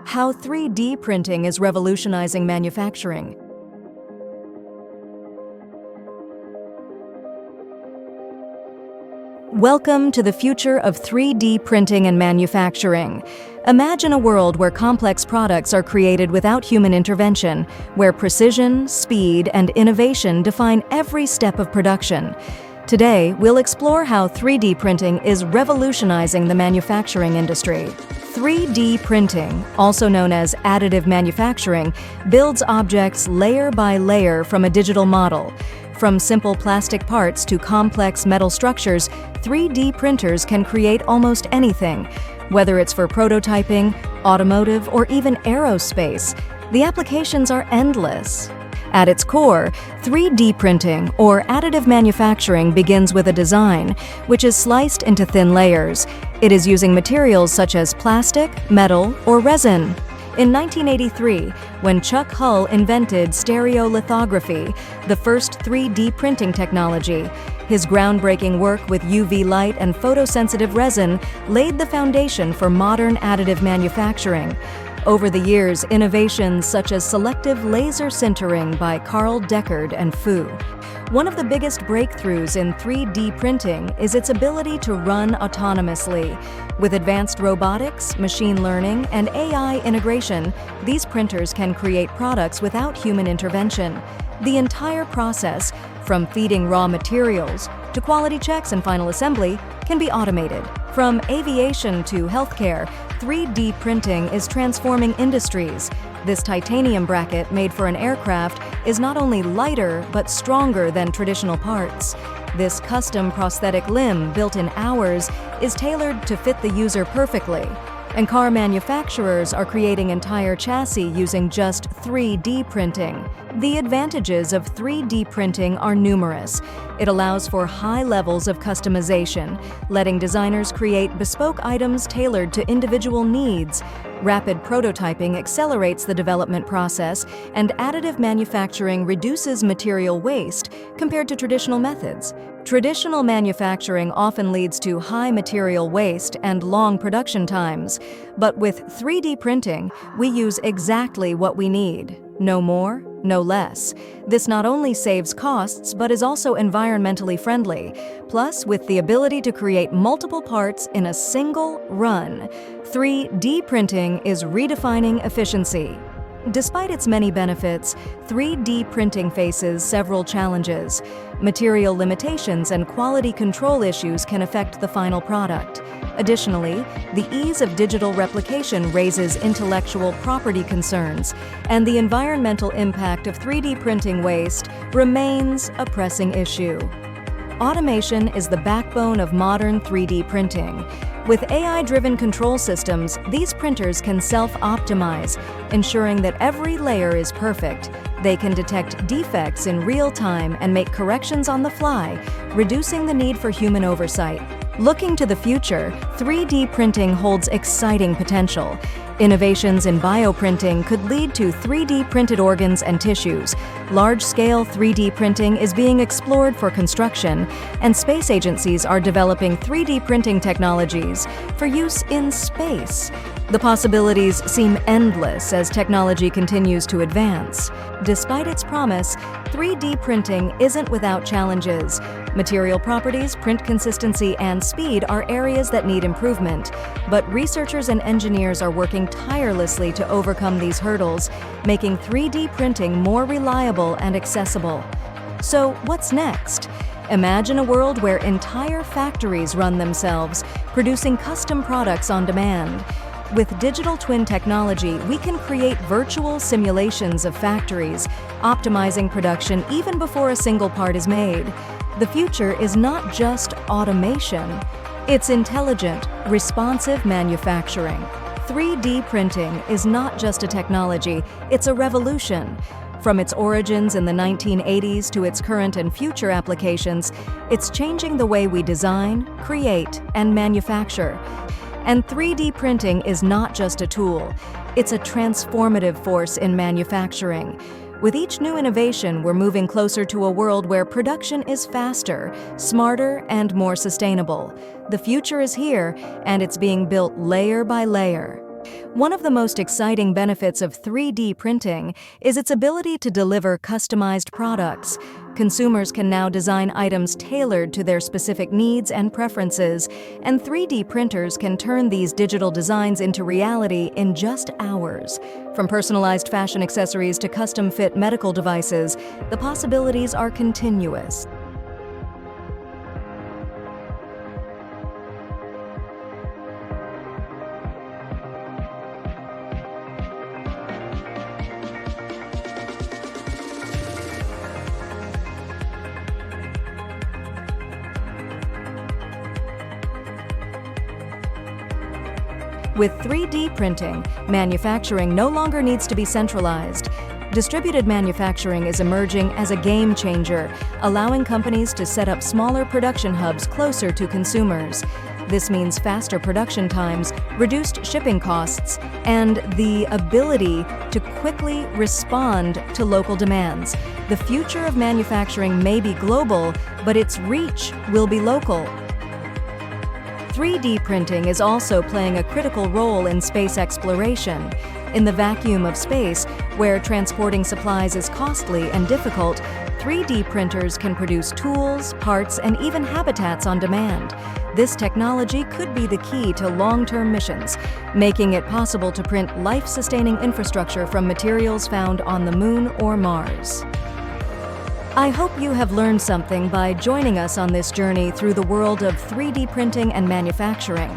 How 3D printing is revolutionizing manufacturing. Welcome to the future of 3D printing and manufacturing. Imagine a world where complex products are created without human intervention, where precision, speed, and innovation define every step of production. Today, we'll explore how 3D printing is revolutionizing the manufacturing industry. 3D printing, also known as additive manufacturing, builds objects layer by layer from a digital model. From simple plastic parts to complex metal structures, 3D printers can create almost anything. Whether it's for prototyping, automotive, or even aerospace, the applications are endless. At its core, 3D printing, or additive manufacturing, begins with a design, which is sliced into thin layers. It is using materials such as plastic, metal, or resin. In 1983, when Chuck Hull invented stereolithography, the first 3D printing technology, his groundbreaking work with UV light and photosensitive resin laid the foundation for modern additive manufacturing. Over the years, innovations such as selective laser sintering by Carl Deckard and Fu. One of the biggest breakthroughs in 3D printing is its ability to run autonomously. With advanced robotics, machine learning, and AI integration, these printers can create products without human intervention. The entire process, from feeding raw materials to quality checks and final assembly, can be automated. From aviation to healthcare, 3D printing is transforming industries. This titanium bracket made for an aircraft is not only lighter but stronger than traditional parts. This custom prosthetic limb, built in hours, is tailored to fit the user perfectly. And car manufacturers are creating entire chassis using just 3D printing. The advantages of 3D printing are numerous. It allows for high levels of customization, letting designers create bespoke items tailored to individual needs. Rapid prototyping accelerates the development process, and additive manufacturing reduces material waste compared to traditional methods. Traditional manufacturing often leads to high material waste and long production times. But with 3D printing, we use exactly what we need. No more, no less. This not only saves costs, but is also environmentally friendly. Plus, with the ability to create multiple parts in a single run, 3D printing is redefining efficiency. Despite its many benefits, 3D printing faces several challenges. Material limitations and quality control issues can affect the final product. Additionally, the ease of digital replication raises intellectual property concerns, and the environmental impact of 3D printing waste remains a pressing issue. Automation is the backbone of modern 3D printing. With AI-driven control systems, these printers can self-optimize, ensuring that every layer is perfect. They can detect defects in real time and make corrections on the fly, reducing the need for human oversight. Looking to the future, 3D printing holds exciting potential. Innovations in bioprinting could lead to 3D printed organs and tissues. Large-scale 3D printing is being explored for construction, and space agencies are developing 3D printing technologies for use in space. The possibilities seem endless as technology continues to advance. Despite its promise, 3D printing isn't without challenges. Material properties, print consistency, and speed are areas that need improvement. But researchers and engineers are working tirelessly to overcome these hurdles, making 3D printing more reliable and accessible. So, what's next? Imagine a world where entire factories run themselves, producing custom products on demand. With digital twin technology, we can create virtual simulations of factories, optimizing production even before a single part is made. The future is not just automation, it's intelligent, responsive manufacturing. 3D printing is not just a technology, it's a revolution. From its origins in the 1980s to its current and future applications, it's changing the way we design, create, and manufacture. And 3D printing is not just a tool, it's a transformative force in manufacturing. With each new innovation, we're moving closer to a world where production is faster, smarter, and more sustainable. The future is here, and it's being built layer by layer. One of the most exciting benefits of 3D printing is its ability to deliver customized products. Consumers can now design items tailored to their specific needs and preferences, and 3D printers can turn these digital designs into reality in just hours. From personalized fashion accessories to custom-fit medical devices, the possibilities are continuous. With 3D printing, manufacturing no longer needs to be centralized. Distributed manufacturing is emerging as a game changer, allowing companies to set up smaller production hubs closer to consumers. This means faster production times, reduced shipping costs, and the ability to quickly respond to local demands. The future of manufacturing may be global, but its reach will be local. 3D printing is also playing a critical role in space exploration. In the vacuum of space, where transporting supplies is costly and difficult, 3D printers can produce tools, parts, and even habitats on demand. This technology could be the key to long-term missions, making it possible to print life-sustaining infrastructure from materials found on the Moon or Mars. I hope you have learned something by joining us on this journey through the world of 3D printing and manufacturing.